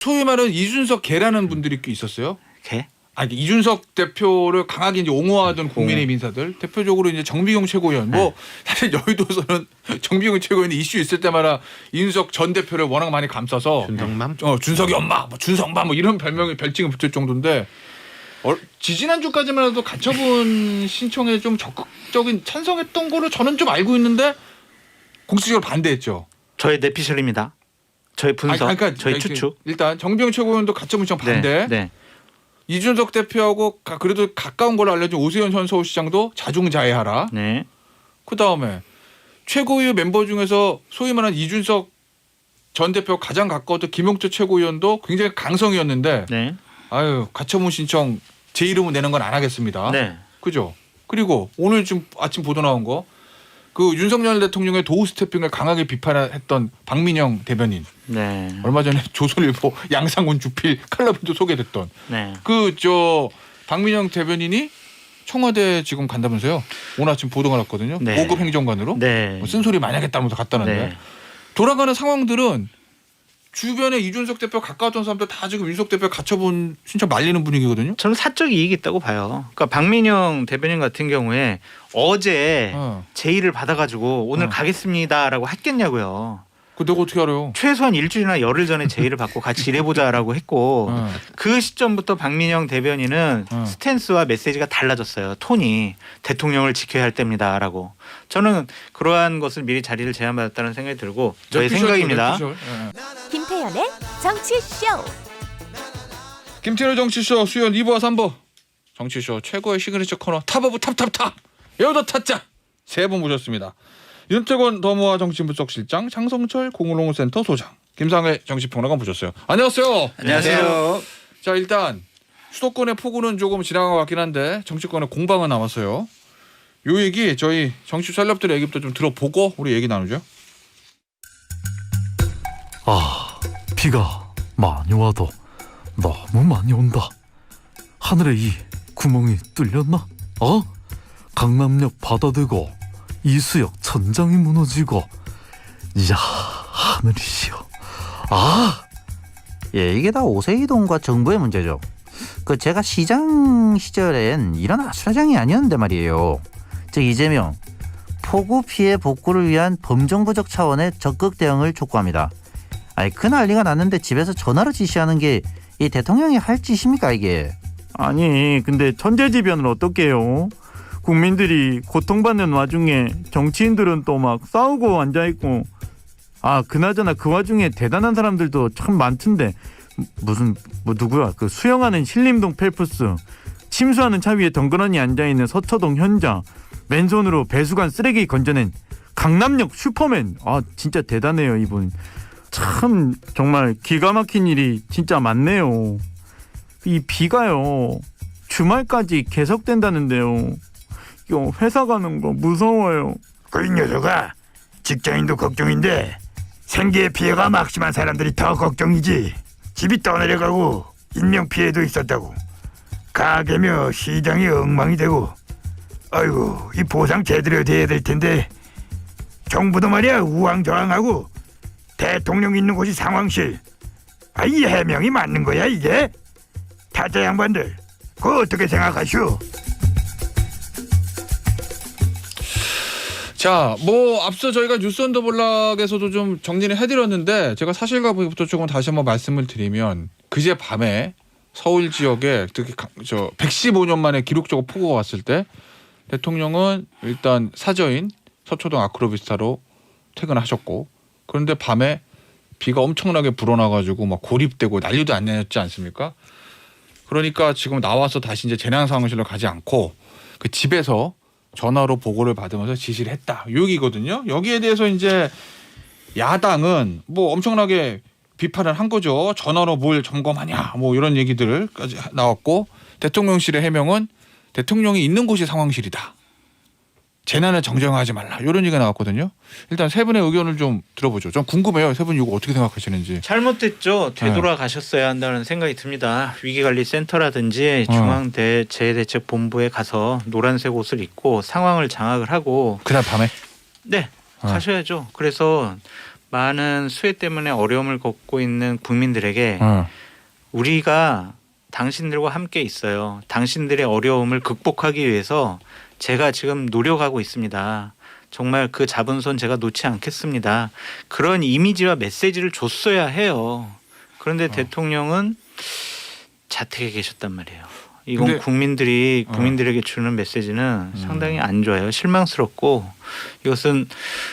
소위 말하는 이준석 개라는 분들이 꽤 있었어요. 개? 아니 이준석 대표를 강하게 이제 옹호하던 국민의힘 인사들, 대표적으로 이제 정비용 최고위원. 뭐 사실 여의도에서는 정비용 최고위원이 이슈 있을 때마다 이준석 전 대표를 워낙 많이 감싸서 준성맘? 준석이 엄마, 뭐 준성맘 뭐 이런 별칭이 붙을 정도인데 지지난주까지만 해도 가처분 신청에 좀 적극적인 찬성했던 거로 저는 좀 알고 있는데 공식적으로 반대했죠. 저의 내피셜입니다. 저의 분석, 그러니까 저의 추측. 일단 정비용 최고위원도 가처분 신청 반대. 네. 이준석 대표하고 그래도 가까운 걸로 알려진 오세훈 전 서울시장도 자중자애하라. 네. 그다음에 최고위 멤버 중에서 소위 말하는 이준석 전 대표 가장 가까웠던 김용태 최고위원도 굉장히 강성이었는데 네. 아유 가처분 신청 제 이름은 내는 건 안 하겠습니다. 네. 그죠? 그리고 오늘 지금 아침 보도 나온 거 그 윤석열 대통령의 도우 스태핑을 강하게 비판했던 박민영 대변인. 네. 얼마 전에 조선일보 양상훈 주필 칼럼도 소개됐던 네. 박민영 대변인이 청와대 지금 간다면서요? 오늘 아침 보도가 났거든요. 네. 5급 행정관으로. 네. 뭐 쓴소리 많이 하겠다면서 갔다는데. 네. 돌아가는 상황들은 주변에 이준석 대표 가까웠던 사람들 다 지금 윤석 대표 가처분 신청 말리는 분위기거든요. 저는 사적 이익이 있다고 봐요. 그러니까 박민영 대변인 같은 경우에 어제 제의를 받아가지고 오늘 가겠습니다라고 했겠냐고요. 그 내가 어떻게 알아요? 최소한 일주일이나 열흘 전에 제의를 받고 같이 일해보자라고 했고 그 시점부터 박민영 대변인은 스탠스와 메시지가 달라졌어요. 톤이 대통령을 지켜야 할 때입니다라고. 저는 그러한 것을 미리 자리를 제안받았다는 생각이 들고 저의 생각입니다. 김태현의 정치쇼. 김태현의 정치쇼 수요일 2부와 3부 정치쇼 최고의 시그니처 코너 탑 오브 탑탑탑 여의도 타짜 세 분 모셨습니다. 윤태권 더모아 정치분석실장, 장성철 공론센터 소장, 김상회 정치평론가 모셨어요. 안녕하세요. 안녕하세요. 자 일단 수도권의 폭우는 조금 지나간 것 같긴 한데 정치권의 공방은 남았어요. 요 얘기 저희 정치 셀럽들의 얘기부터 좀 들어보고 우리 얘기 나누죠. 비가 많이 와도 너무 많이 온다. 하늘에 이 구멍이 뚫렸나? 강남역 바다되고 이수역 천장이 무너지고 이야 하늘이시여. 예, 이게 다 오세이동과 정부의 문제죠. 제가 시장 시절엔 이런 아수라장이 아니었는데 말이에요. 즉 이재명 폭우 피해 복구를 위한 범정부적 차원의 적극 대응을 촉구합니다. 그 난리가 났는데 집에서 전화로 지시하는 게 이 대통령이 할 짓입니까 이게? 아니 근데 천재지변을 어떻게 해요? 국민들이 고통받는 와중에 정치인들은 또 막 싸우고 앉아있고 그나저나 그 와중에 대단한 사람들도 참 많던데 무슨 누구야 그 수영하는 신림동 펠프스, 침수하는 차 위에 덩그러니 앉아있는 서초동 현자, 맨손으로 배수관 쓰레기 건져낸 강남역 슈퍼맨. 진짜 대단해요 이분. 참 정말 기가 막힌 일이 진짜 많네요. 이 비가요 주말까지 계속된다는데요. 이거 회사 가는 거 무서워요. 그 녀석아, 직장인도 걱정인데 생계에 피해가 막심한 사람들이 더 걱정이지. 집이 떠내려가고 인명피해도 있었다고. 가게며 시장이 엉망이 되고. 아이고, 이 보상 제대로 돼야 될 텐데 정부도 말이야 우왕좌왕하고 대통령 있는 곳이 상황실. 이 해명이 맞는 거야 이게? 타짜 양반들 그거 어떻게 생각하시오? 자, 앞서 저희가 뉴스 언더블락에서도 좀 정리를 해드렸는데 제가 사실과 부부터 조금 다시 한번 말씀을 드리면 그제 밤에 서울 지역에 특히 115년 만에 기록적으로 폭우가 왔을 때 대통령은 일단 사저인 서초동 아크로비스타로 퇴근하셨고 그런데 밤에 비가 엄청나게 불어나가지고 막 고립되고 난리도 안 났지 않습니까? 그러니까 지금 나와서 다시 이제 재난 상황실로 가지 않고 그 집에서 전화로 보고를 받으면서 지시를 했다. 이 얘기거든요. 여기에 대해서 이제 야당은 엄청나게 비판을 한 거죠. 전화로 뭘 점검하냐 이런 얘기들까지 나왔고 대통령실의 해명은 대통령이 있는 곳이 상황실이다. 재난을 정정하지 말라. 이런 얘기가 나왔거든요. 일단 세 분의 의견을 좀 들어보죠. 좀 궁금해요. 세 분이 이거 어떻게 생각하시는지. 잘못됐죠. 되돌아가셨어야 한다는 생각이 듭니다. 위기관리센터라든지 중앙재해대책본부에 가서 노란색 옷을 입고 상황을 장악을 하고 그날 밤에? 네. 가셔야죠. 그래서 많은 수해 때문에 어려움을 겪고 있는 국민들에게 어. 우리가 당신들과 함께 있어요. 당신들의 어려움을 극복하기 위해서 제가 지금 노력하고 있습니다. 정말 그 잡은 손 제가 놓지 않겠습니다. 그런 이미지와 메시지를 줬어야 해요. 그런데 대통령은 자택에 계셨단 말이에요. 이건 근데- 국민들에게 주는 메시지는 상당히 안 좋아요. 실망스럽고 이것은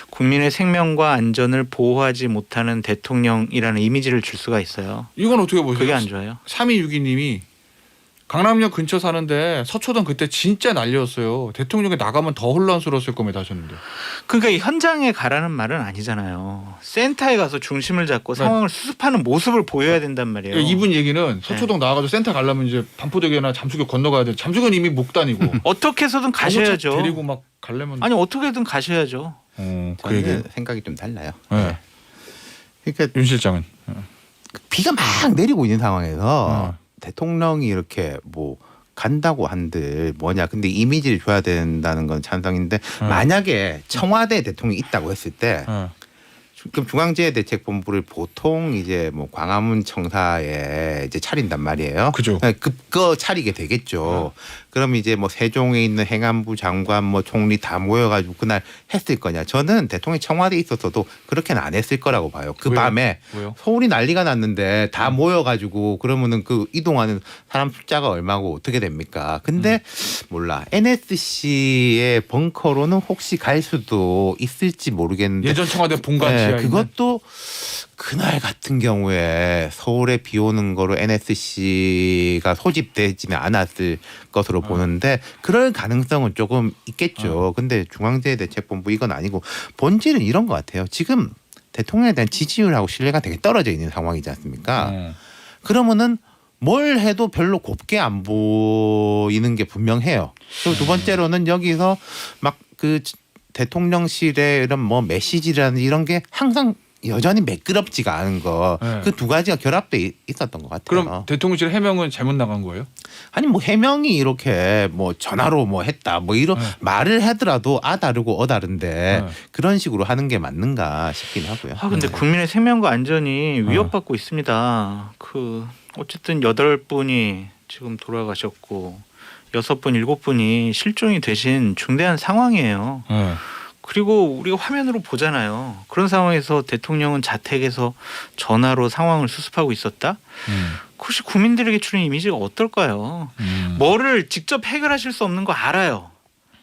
국민의 생명과 안전을 보호하지 못하는 대통령이라는 이미지를 줄 수가 있어요. 이건 어떻게 보세요? 그게 안 좋아요. 3262님이 강남역 근처 사는데 서초동 그때 진짜 난리였어요. 대통령이 나가면 더 혼란스러웠을 겁니다 하셨는데. 그러니까 이 현장에 가라는 말은 아니잖아요. 센터에 가서 중심을 잡고 상황을 수습하는 모습을 보여야 된단 말이에요. 그러니까 이분 얘기는 서초동 나가서 센터 가려면 이제 반포대교나 잠수교 건너가야 돼. 잠수교는 이미 못 다니고. 어떻게 해서든 가셔야죠. 경호차 데리고 막 가려면. 아니 어떻게든 가셔야죠. 그 얘기. 저는 생각이 좀 달라요. 네. 그러니까 윤 실장은. 비가 막 내리고 있는 상황에서 어. 대통령이 이렇게 뭐 간다고 한들 뭐냐. 근데 이미지를 줘야 된다는 건 찬성인데 만약에 청와대 대통령이 있다고 했을 때 어. 그럼 중앙재해대책본부를 보통 이제 뭐 광화문 청사에 이제 차린단 말이에요. 그죠. 그거 차리게 되겠죠. 그럼 이제 뭐 세종에 있는 행안부 장관 뭐 총리 다 모여가지고 그날 했을 거냐. 저는 대통령이 청와대에 있었어도 그렇게는 안 했을 거라고 봐요. 그 왜요? 밤에 왜요? 서울이 난리가 났는데 다 모여가지고 그러면은 그 이동하는 사람 숫자가 얼마고 어떻게 됩니까? 근데 몰라. NSC의 벙커로는 혹시 갈 수도 있을지 모르겠는데 예전 청와대 본관 네, 지하에 있는. 그것도 그날 같은 경우에 서울에 비 오는 거로 NSC가 소집되지는 않았을 것으로 보는데 그럴 가능성은 조금 있겠죠. 근데 중앙재해대책본부 이건 아니고 본질은 이런 것 같아요. 지금 대통령에 대한 지지율하고 신뢰가 되게 떨어져 있는 상황이지 않습니까? 그러면은 뭘 해도 별로 곱게 안 보이는 게 분명해요. 그리고 두 번째로는 여기서 막 그 대통령실의 이런 뭐 메시지라는 이런 게 항상 여전히 매끄럽지가 않은 거. 네. 그 두 가지가 결합돼 있었던 것 같아요. 그럼 대통령실 해명은 잘못 나간 거예요? 아니 뭐 해명이 이렇게 뭐 전화로 뭐 했다 뭐 이런 말을 하더라도 아 다르고 어 다른데 그런 식으로 하는 게 맞는가 싶긴 하고요. 아 근데 국민의 생명과 안전이 위협받고 있습니다. 그 어쨌든 8분이 지금 돌아가셨고 6분, 7분이 실종이 되신 중대한 상황이에요. 그리고 우리가 화면으로 보잖아요. 그런 상황에서 대통령은 자택에서 전화로 상황을 수습하고 있었다? 그것이 국민들에게 주는 이미지가 어떨까요? 뭐를 직접 해결하실 수 없는 거 알아요.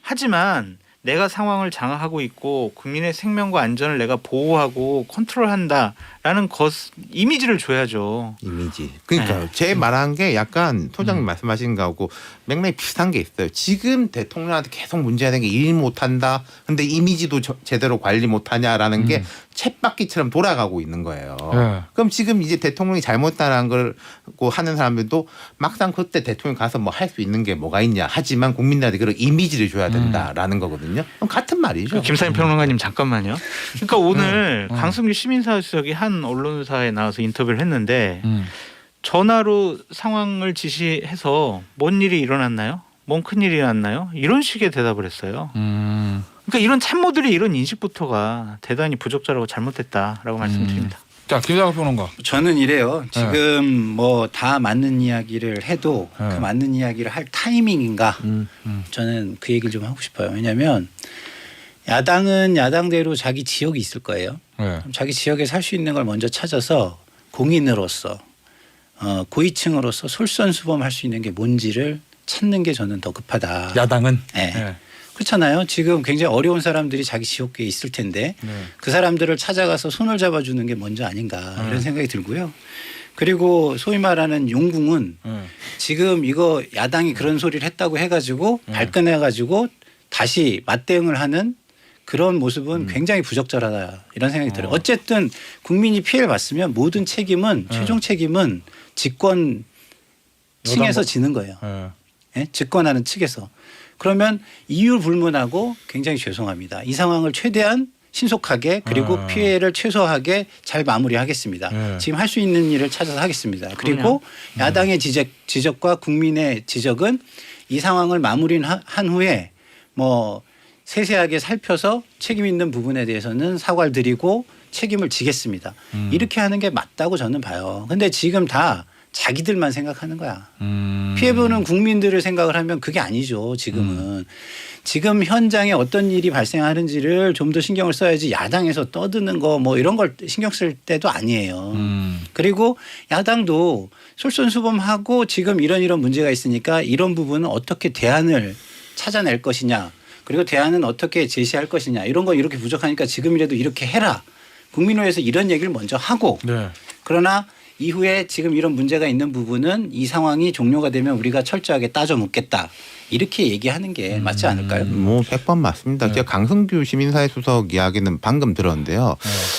하지만 내가 상황을 장악하고 있고 국민의 생명과 안전을 내가 보호하고 컨트롤한다라는 이미지를 줘야죠. 이미지. 그러니까 네. 제 말한 게 약간 소장님 말씀하신 거하고 맥락이 비슷한 게 있어요. 지금 대통령한테 계속 문제가 된 게 일 못한다. 근데 이미지도 제대로 관리 못하냐라는 게 쳇바퀴처럼 돌아가고 있는 거예요. 네. 그럼 지금 이제 대통령이 잘못다라는 걸 하는 사람들도 막상 그때 대통령 가서 뭐 할 수 있는 게 뭐가 있냐. 하지만 국민들한테 그런 이미지를 줘야 된다라는 거거든요. 그럼 같은 말이죠. 김사인 평론가님 잠깐만요. 그러니까 오늘 강승규 시민사회수석이 한 언론사에 나와서 인터뷰를 했는데 전화로 상황을 지시해서 뭔 일이 일어났나요? 뭔 큰일이 났나요? 이런 식의 대답을 했어요. 그러니까 이런 참모들의 이런 인식부터가 대단히 부적절하고 잘못됐다라고 말씀드립니다. 자, 김상학 평론가. 저는 이래요. 지금 뭐 다 맞는 이야기를 해도 그 맞는 이야기를 할 타이밍인가? 저는 그 얘기를 좀 하고 싶어요. 왜냐하면 야당은 야당대로 자기 지역이 있을 거예요. 네. 자기 지역에 살 수 있는 걸 먼저 찾아서 공인으로서 고위층으로서 솔선수범할 수 있는 게 뭔지를 찾는 게 저는 더 급하다. 야당은. 네. 네. 그렇잖아요. 지금 굉장히 어려운 사람들이 자기 지역에 있을 텐데 그 사람들을 찾아가서 손을 잡아주는 게 먼저 아닌가 이런 생각이 들고요. 그리고 소위 말하는 용궁은 지금 이거 야당이 그런 소리를 했다고 해가지고 발끈해가지고 다시 맞대응을 하는 그런 모습은 굉장히 부적절하다 이런 생각이 들어요. 어쨌든 국민이 피해를 봤으면 모든 책임은 최종 책임은 집권 층에서 지는 거예요. 예? 집권하는 측에서. 그러면 이유 불문하고 굉장히 죄송합니다. 이 상황을 최대한 신속하게 그리고 피해를 최소하게 잘 마무리하겠습니다. 지금 할 수 있는 일을 찾아서 하겠습니다. 그리고 야당의 지적과 국민의 지적은 이 상황을 마무리한 후에 뭐 세세하게 살펴서 책임 있는 부분에 대해서는 사과를 드리고 책임을 지겠습니다. 이렇게 하는 게 맞다고 저는 봐요. 근데 지금 다 자기들만 생각하는 거야. 피해보는 국민들을 생각을 하면 그게 아니죠. 지금은. 지금 현장에 어떤 일이 발생하는지를 좀 더 신경을 써야지 야당에서 떠드는 거 뭐 이런 걸 신경 쓸 때도 아니에요. 그리고 야당도 솔선수범하고 지금 이런 문제가 있으니까 이런 부분은 어떻게 대안을 찾아낼 것이냐. 그리고 대안은 어떻게 제시할 것이냐. 이런 거 이렇게 부족하니까 지금이라도 이렇게 해라. 국민의회에서 이런 얘기를 먼저 하고 네. 그러나 이후에 지금 이런 문제가 있는 부분은 이 상황이 종료가 되면 우리가 철저하게 따져 묻겠다. 이렇게 얘기하는 게 맞지 않을까요? 뭐 100번 맞습니다. 제가 강승규 시민사회 수석 이야기는 방금 들었는데요.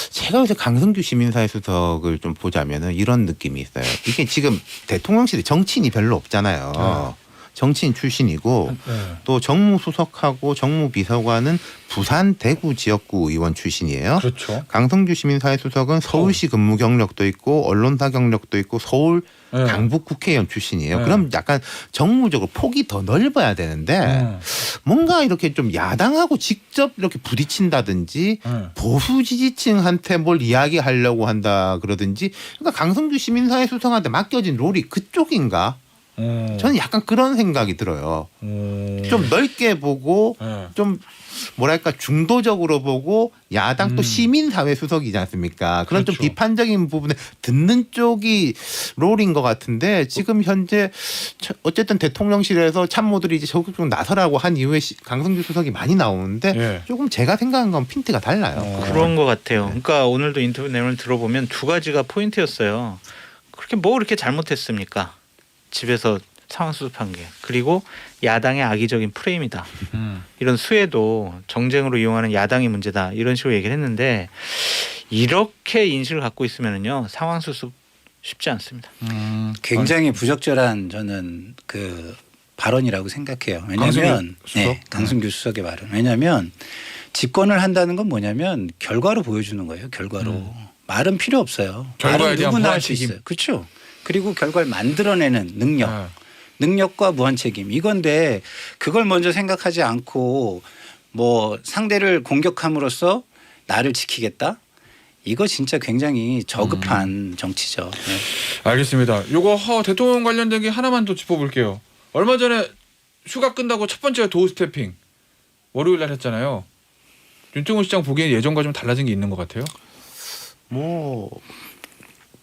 제가 요새 강승규 시민사회 수석을 좀 보자면은 이런 느낌이 있어요. 이게 지금 대통령실에 정치인이 별로 없잖아요. 정치인 출신이고 또 정무수석하고 정무비서관은 부산 대구 지역구 의원 출신이에요. 그렇죠. 강성규 시민사회수석은 서울시 근무 경력도 있고 언론사 경력도 있고 서울 강북 국회의원 출신이에요. 그럼 약간 정무적으로 폭이 더 넓어야 되는데 뭔가 이렇게 좀 야당하고 직접 이렇게 부딪힌다든지 보수 지지층한테 뭘 이야기하려고 한다 그러든지 그러니까 강성규 시민사회수석한테 맡겨진 롤이 그쪽인가? 저는 약간 그런 생각이 들어요. 좀 넓게 보고 좀 뭐랄까 중도적으로 보고 야당 또 시민사회 수석이지 않습니까? 그런 그렇죠. 좀 비판적인 부분에 듣는 쪽이 롤인 것 같은데 지금 현재 어쨌든 대통령실에서 참모들이 이제 적극적으로 나서라고 한 이후에 강성규 수석이 많이 나오는데 조금 제가 생각한 건 핀트가 달라요. 그런 것 같아요. 그러니까 오늘도 인터뷰 내용을 들어보면 두 가지가 포인트였어요. 그렇게 뭐 그렇게 잘못했습니까? 집에서 상황 수습한 게. 그리고 야당의 악의적인 프레임이다. 이런 수혜도 정쟁으로 이용하는 야당이 문제다. 이런 식으로 얘기를 했는데 이렇게 인식을 갖고 있으면요 상황 수습 쉽지 않습니다. 굉장히 부적절한 저는 그 발언이라고 생각해요. 왜냐하면 강승규 수석의 발언. 왜냐하면 집권을 한다는 건 뭐냐면 결과로 보여주는 거예요. 결과로. 말은 필요 없어요. 말은 누구나 할 수 있어요. 그렇죠. 그리고 결과를 만들어내는 능력. 능력과 무한 책임. 이건데 그걸 먼저 생각하지 않고 뭐 상대를 공격함으로써 나를 지키겠다. 이거 진짜 굉장히 저급한 정치죠. 네. 알겠습니다. 요거 대통령 관련된 게 하나만 더 짚어볼게요. 얼마 전에 휴가 끝나고 첫 번째 도어 스태핑 월요일 날 했잖아요. 윤태곤 시장 보기엔 예전과 좀 달라진 게 있는 것 같아요. 뭐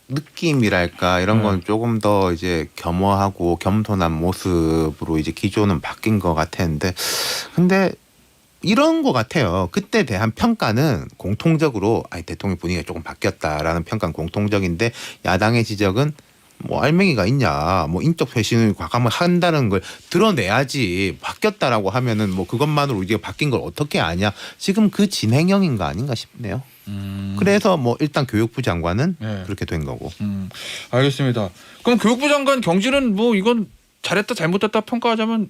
느낌이랄까 이런 건 조금 더 이제 겸허하고 겸손한 모습으로 이제 기조는 바뀐 것 같았는데 근데 이런 것 같아요. 그때 대한 평가는 공통적으로 아니 대통령 분위기가 조금 바뀌었다라는 평가는 공통적인데 야당의 지적은 뭐 알맹이가 있냐 뭐 인적 쇄신을 과감히 한다는 걸 드러내야지 바뀌었다라고 하면은 뭐 그것만으로 우리가 바뀐 걸 어떻게 아냐 지금 그 진행형인 거 아닌가 싶네요. 그래서 뭐 일단 교육부 장관은 그렇게 된 거고. 알겠습니다. 그럼 교육부 장관 경질은 뭐 이건 잘했다 잘못했다 평가하자면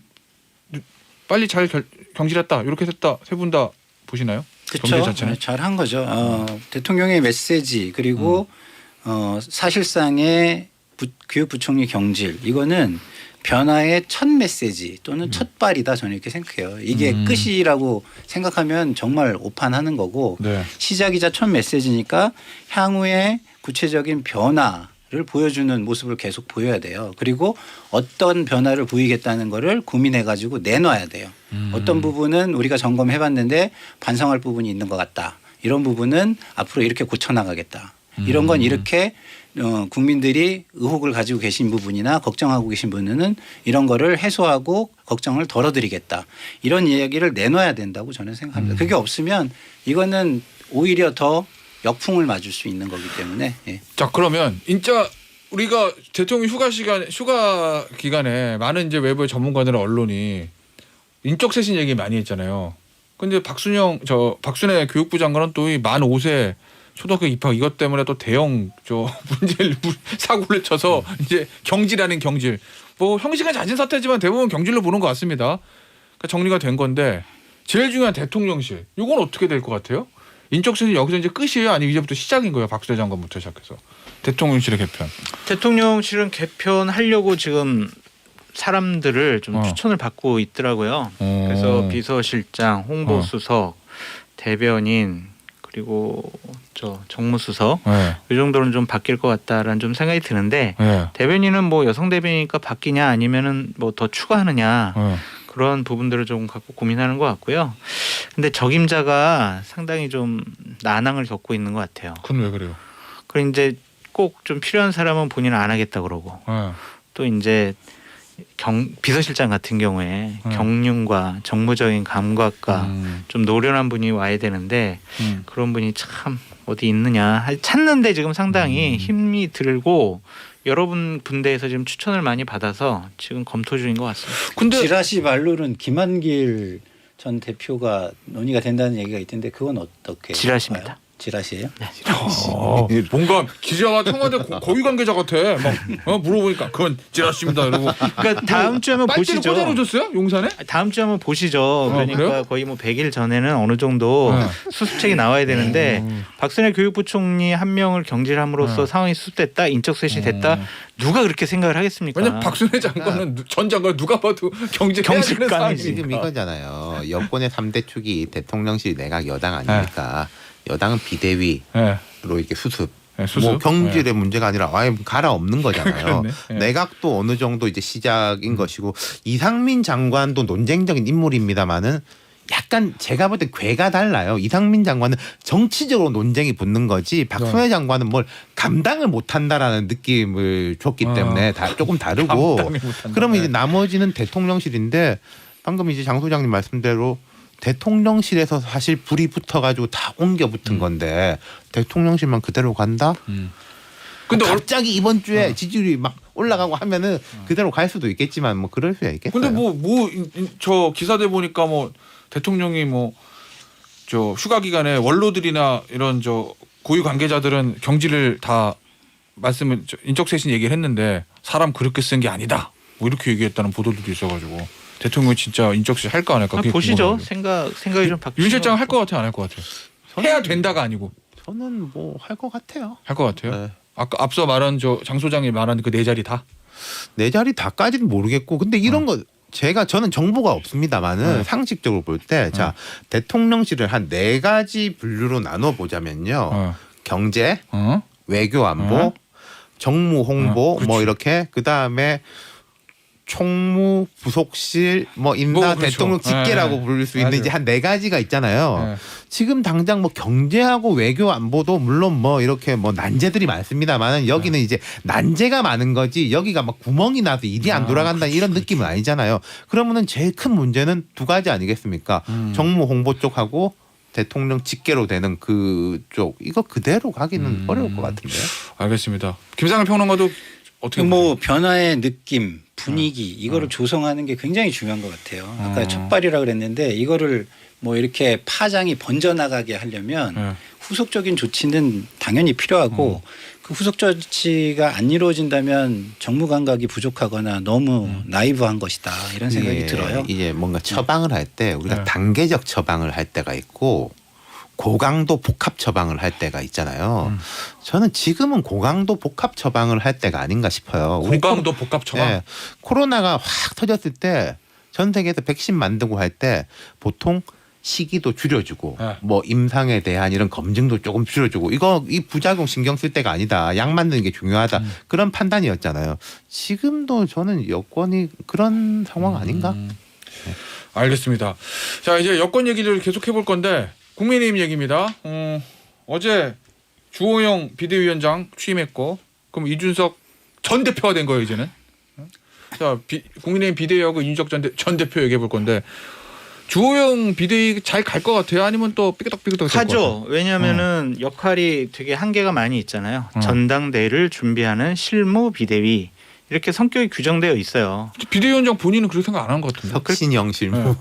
빨리 잘 경질했다 이렇게 했다 세 분 다 보시나요? 그렇죠. 잘한 거죠. 대통령의 메시지 그리고 사실상의 교육부총리 경질 이거는 변화의 첫 메시지 또는 첫 발이다 저는 이렇게 생각해요. 이게 끝이라고 생각하면 정말 오판하는 거고 시작이자 첫 메시지니까 향후에 구체적인 변화를 보여주는 모습을 계속 보여야 돼요. 그리고 어떤 변화를 보이겠다는 거를 고민해 가지고 내놔야 돼요. 어떤 부분은 우리가 점검해 봤는데 반성할 부분이 있는 것 같다. 이런 부분은 앞으로 이렇게 고쳐나가겠다. 이런 건 이렇게 국민들이 의혹을 가지고 계신 부분이나 걱정하고 계신 부분은 이런 거를 해소하고 걱정을 덜어드리겠다. 이런 이야기를 내놔야 된다고 저는 생각합니다. 그게 없으면 이거는 오히려 더 역풍을 맞을 수 있는 거기 때문에. 자 그러면 진짜 우리가 대통령 휴가 기간에 많은 이제 외부의 전문가들 언론이 인적 쇄신 얘기 많이 했잖아요. 근데 박순애 교육부 장관은 또 이 만 5세 초등학교 입학 이것 때문에 또 대형 문제를 사고를 쳐서 이제 경질하는 경질. 뭐 형식은 잦은 사태지만 대부분 경질로 보는 것 같습니다. 그러니까 정리가 된 건데 제일 중요한 대통령실. 이건 어떻게 될 것 같아요? 인적 쇄신 여기서 이제 끝이에요? 아니면 이제부터 시작인 거예요? 박수대 장관부터 시작해서 대통령실의 개편. 대통령실은 개편하려고 지금 사람들을 좀 추천을 받고 있더라고요. 그래서 비서실장, 홍보수석, 대변인 그리고 저 정무수석 네. 이 정도는 좀 바뀔 것 같다라는 좀 생각이 드는데 네. 대변인은 뭐 여성 대변이니까 바뀌냐 아니면은 뭐 더 추가하느냐 네. 그런 부분들을 좀 갖고 고민하는 것 같고요. 근데 적임자가 상당히 좀 난항을 겪고 있는 것 같아요. 그건 왜 그래요? 그리고 이제 꼭 좀 필요한 사람은 본인은 안 하겠다 그러고 네. 또 이제 비서실장 같은 경우에 경륜과 정무적인 감각과 좀 노련한 분이 와야 되는데 그런 분이 참 어디 있느냐 찾는데 지금 상당히 힘이 들고 여러분 분대에서 지금 추천을 많이 받아서 지금 검토 중인 것 같습니다. 근데 지라시 말로는 김한길 전 대표가 논의가 된다는 얘기가 있던데 그건 어떻게 지라시입니다. 봐요? 지라시예요? 뭔가 기자가 청와대 고위 관계자 같아. 막 물어보니까 그건 지라시입니다. 이러고. 그러니까 다음 주에 한번 빨대를 보시죠. 꽂아놓으셨어요? 용산에? 다음 주에 한번 보시죠. 그러니까 그래요? 거의 뭐 100일 전에는 어느 정도 수습책이 나와야 되는데 박순애 교육부 총리 한 명을 경질함으로써 상황이 수습됐다, 인적쇄신이 됐다. 누가 그렇게 생각을 하겠습니까? 왜냐면 박순애 장관은 전 장관 누가 봐도 경질감이 지금 이거잖아요. 여권의 3대 축이 대통령실, 내각, 여당 아닙니까? 여당은 비대위로 이렇게 수습. 수습. 뭐 경질의 문제가 아니라 아예 갈아 없는 거잖아요. 네. 내각도 어느 정도 이제 시작인 것이고 이상민 장관도 논쟁적인 인물입니다만은 약간 제가 볼 때 궤가 달라요. 이상민 장관은 정치적으로 논쟁이 붙는 거지 박순애 장관은 뭘 감당을 못한다라는 느낌을 줬기 때문에 조금 다르고 그러면 이제 나머지는 대통령실인데 방금 이제 장 소장님 말씀대로 대통령실에서 사실 불이 붙어가지고 다 옮겨 붙은 건데 대통령실만 그대로 간다? 근데 갑자기 이번 주에 지지율이 막 올라가고 하면은 그대로 갈 수도 있겠지만 뭐 그럴 수야 있겠어요. 근데 저 기사들 보니까 뭐 대통령이 뭐 저 휴가 기간에 원로들이나 이런 저 고위 관계자들은 경질을 다 말씀을 인적쇄신 얘기를 했는데 사람 그렇게 쓴 게 아니다. 뭐 이렇게 얘기했다는 보도들도 있어가지고 대통령이 진짜 인적쇄신 할까 안 할까? 그게 보시죠. 궁금하더라고요. 생각이 좀 바뀌죠. 윤 실장 할 것 같아요, 안 할 것 같아요? 해야 된다가 아니고 저는 뭐 할 것 같아요. 할 것 같아요. 네. 아까 앞서 말한 저 장 소장이 말한 그 네 자리 다. 내 자리 다까지는 모르겠고 근데 이런 거 저는 정보가 없습니다만은 상식적으로 볼 때 자 대통령실을 한 4가지 분류로 나눠 보자면요. 경제, 외교 안보, 정무 홍보 뭐 이렇게 그다음에 총무 부속실 뭐 인사 그렇죠. 대통령 직계라고 부를 수 있는 이제 한 4가지가 있잖아요. 지금 당장 뭐 경제하고 외교 안보도 물론 뭐 이렇게 뭐 난제들이 많습니다만은 여기는 이제 난제가 많은 거지 여기가 막 구멍이 나서 일이 안 돌아간다 이런 느낌은 아니잖아요. 그러면은 제일 큰 문제는 2가지 아니겠습니까? 정무 홍보 쪽하고 대통령 직계로 되는 그쪽 이거 그대로 가기는 어려울 것 같은데요. 알겠습니다. 김상일 평론가도 어떻게 뭐 변화의 느낌, 분위기 이거를 조성하는 게 굉장히 중요한 것 같아요. 아까 첫발이라 그랬는데 이거를 뭐 이렇게 파장이 번져나가게 하려면 후속적인 조치는 당연히 필요하고 그 후속 조치가 안 이루어진다면 정무 감각이 부족하거나 너무 나이브한 것이다 이런 생각이 들어요. 이제 뭔가 처방을 할 때 우리가 단계적 처방을 할 때가 있고 고강도 복합 처방을 할 때가 있잖아요. 저는 지금은 고강도 복합 처방을 할 때가 아닌가 싶어요. 고강도 복합 처방. 네, 코로나가 확 터졌을 때 전 세계에서 백신 만들고 할 때 보통 시기도 줄여주고 뭐 임상에 대한 이런 검증도 조금 줄여주고 이 부작용 신경 쓸 때가 아니다. 약 만드는 게 중요하다. 그런 판단이었잖아요. 지금도 저는 여권이 그런 상황 아닌가? 알겠습니다. 자 이제 여권 얘기를 계속 해볼 건데 국민의힘 얘기입니다. 어제 주호영 비대위원장 취임했고 그럼 이준석 전 대표가 된 거예요 이제는. 자 국민의힘 비대위하고 이준석 전 대표 얘기해 볼 건데 주호영 비대위 잘 갈 것 같아요? 아니면 또 삐그덕삐그덕 하죠. 왜냐하면은 역할이 되게 한계가 많이 있잖아요. 전당대회를 준비하는 실무 비대위 이렇게 성격이 규정되어 있어요. 비대위원장 본인은 그렇게 생각 안 한 것 같은데. 혁신형 실무.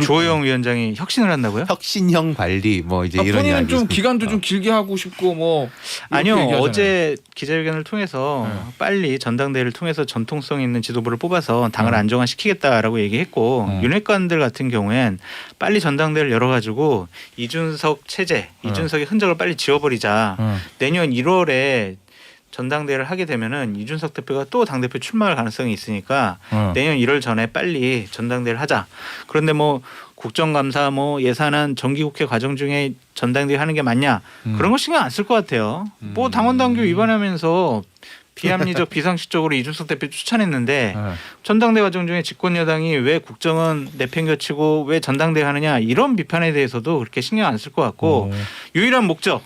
주호영 위원장이 혁신을 한다고요? 혁신형 관리 뭐 이제 이런 본인은 이야기 좀 기간도 좀 길게 하고 싶고 뭐 아니요. 얘기하잖아요. 어제 기자회견을 통해서 빨리 전당대회를 통해서 전통성 있는 지도부를 뽑아서 당을 안정화시키겠다라고 얘기했고 윤핵관들 같은 경우엔 빨리 전당대회를 열어가지고 이준석 체제, 이준석의 흔적을 빨리 지워버리자. 내년 1월에 전당대회를 하게 되면은 이준석 대표가 또 당대표 출마할 가능성이 있으니까 어. 내년 1월 전에 빨리 전당대회를 하자. 그런데 뭐 국정감사 뭐 예산안 정기국회 과정 중에 전당대회 하는 게 맞냐? 그런 거 신경 안 쓸 것 같아요. 뭐 당원당규 위반하면서 비합리적 비상식적으로 이준석 대표 추천했는데 네. 전당대 과정 중에 집권 여당이 왜 국정은 내팽겨치고 왜 전당대회 하느냐 이런 비판에 대해서도 그렇게 신경 안 쓸 것 같고 유일한 목적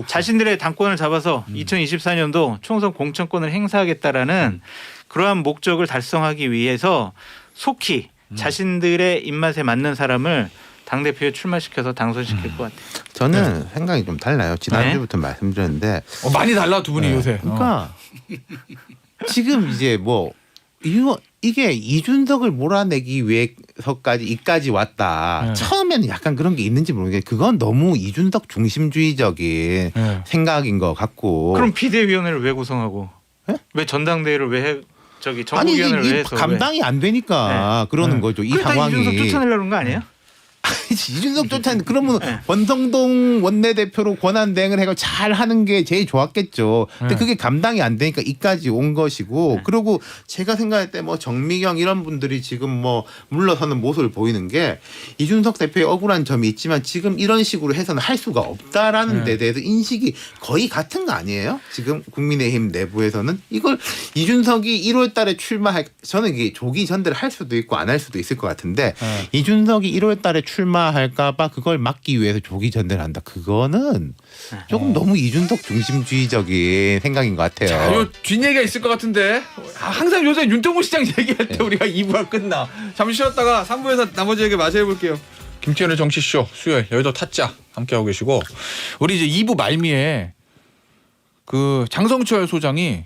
자신들의 당권을 잡아서 2024년도 총선 공천권을 행사하겠다라는 그러한 목적을 달성하기 위해서 속히 자신들의 입맛에 맞는 사람을 당대표에 출마시켜서 당선시킬 것 같아요. 저는 생각이 좀 달라요. 지난주부터 말씀드렸는데 많이 달라 두 분이 요새. 그러니까 지금 이제 뭐 이게 이준석을 몰아내기 위해서까지 이까지 왔다. 네. 처음에는 약간 그런 게 있는지 모르겠는데 그건 너무 이준석 중심주의적인 네. 생각인 것 같고. 그럼 비대위원회를 왜 구성하고 네? 왜 전당대회를 왜 해? 저기 아니 정부위원회를 왜 이게 해서 감당이 안 되니까 그러는 거죠. 이 그러니까 상황이. 이준석 쫓아내려는 거 아니에요? 이준석 쫓아는 그러면 권성동 원내대표로 권한대행을 해서 잘 하는 게 제일 좋았겠죠. 근데 그게 감당이 안 되니까 이까지 온 것이고 그리고 제가 생각할 때 뭐 정미경 이런 분들이 지금 뭐 물러서는 모습을 보이는 게 이준석 대표의 억울한 점이 있지만 지금 이런 식으로 해서는 할 수가 없다라는 데 대해서 인식이 거의 같은 거 아니에요? 지금 국민의힘 내부에서는 이걸 이준석이 1월 달에 출마할 저는 이게 조기 전대를 할 수도 있고 안 할 수도 있을 것 같은데 이준석이 1월 달에 출마할까봐 그걸 막기 위해서 조기 전대를 한다. 그거는 조금 너무 이준석 중심주의적인 생각인 것 같아요. 자, 요 뒷얘기가 있을 것 같은데 항상 요새 윤동호 시장 얘기할 때 우리가 2부가 끝나. 잠시 쉬었다가 3부에서 나머지 얘기 마저 해볼게요. 김태현의 정치쇼 수요일 여의도 타짜 함께하고 계시고 우리 이제 2부 말미에 그 장성철 소장이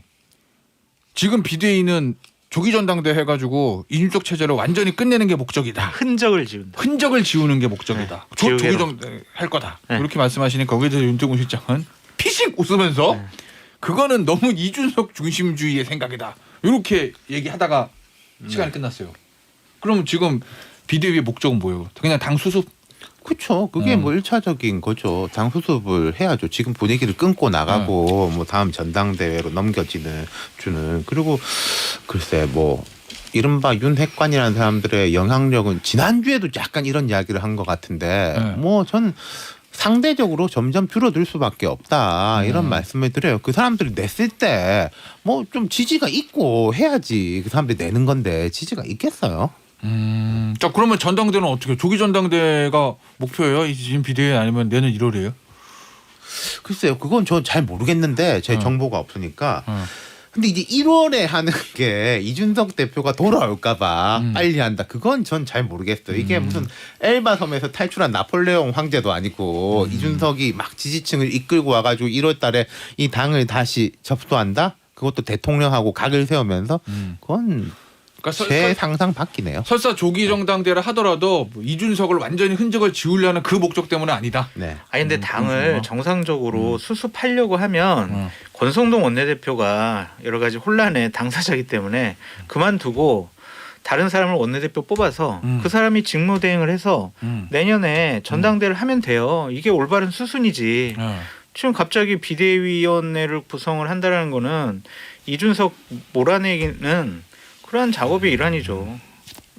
지금 비대위는 조기 전당대 해가지고 이준석 체제를 완전히 끝내는 게 목적이다. 흔적을 지운다. 흔적을 지우는 게 목적이다. 조기 지우개로. 전당대 할 거다. 네. 그렇게 말씀하시니까 거기에 대해서 윤동훈 실장은 피식 웃으면서 그거는 너무 이준석 중심주의의 생각이다. 이렇게 얘기하다가 시간이 끝났어요. 그럼 지금 비대위의 목적은 뭐예요? 그냥 당 수습? 그렇죠. 그게 뭐 1차적인 거죠. 당 수습을 해야죠. 지금 분위기를 끊고 나가고 뭐 다음 전당대회로 넘겨지는 주는 그리고 글쎄 뭐 이른바 윤핵관이라는 사람들의 영향력은 지난주에도 약간 이런 이야기를 한 것 같은데 뭐 전 상대적으로 점점 줄어들 수밖에 없다 이런 말씀을 드려요. 그 사람들이 냈을 때 뭐 좀 지지가 있고 해야지 그 사람들이 내는 건데 지지가 있겠어요? 자 그러면 전당대는 어떻게? 조기 전당대가 목표예요? 이 지금 비대위 아니면 내년 1월이에요? 글쎄요, 그건 저 잘 모르겠는데 제 정보가 없으니까. 근데 이제 1월에 하는 게 이준석 대표가 돌아올까봐 빨리 한다. 그건 전 잘 모르겠어요. 이게 무슨 엘바 섬에서 탈출한 나폴레옹 황제도 아니고 이준석이 막 지지층을 이끌고 와가지고 1월달에 이 당을 다시 접수한다. 그것도 대통령하고 각을 세우면서 그건 그러니까 제 상상 바뀌네요. 설사 조기 정당대를 하더라도 뭐 이준석을 완전히 흔적을 지우려는 그 목적 때문은 아니다. 네. 아니 근데 당을 정상적으로 수습하려고 하면 권성동 원내대표가 여러 가지 혼란의 당사자이기 때문에 그만두고 다른 사람을 원내대표 뽑아서 그 사람이 직무대행을 해서 내년에 전당대를 하면 돼요. 이게 올바른 수순이지. 지금 갑자기 비대위원회를 구성을 한다는 거는 이준석 몰아내기는 그러한 작업의 일환이죠.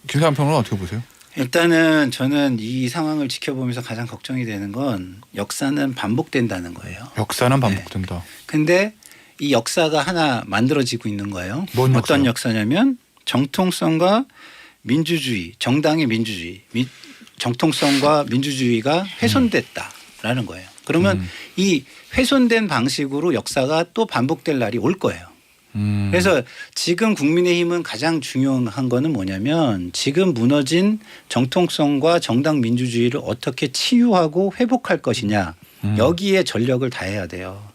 김사람 평론은 어떻게 보세요? 일단은 저는 이 상황을 지켜보면서 가장 걱정이 되는 건 역사는 반복된다는 거예요. 역사는 반복된다. 근데 이 역사가 하나 만들어지고 있는 거예요. 뭔 어떤 역사요? 역사냐면 정통성과 민주주의, 정당의 민주주의, 정통성과 민주주의가 훼손됐다라는 거예요. 그러면 이 훼손된 방식으로 역사가 또 반복될 날이 올 거예요. 그래서 지금 국민의힘은 가장 중요한 거는 뭐냐면 지금 무너진 정통성과 정당 민주주의를 어떻게 치유하고 회복할 것이냐 여기에 전력을 다해야 돼요.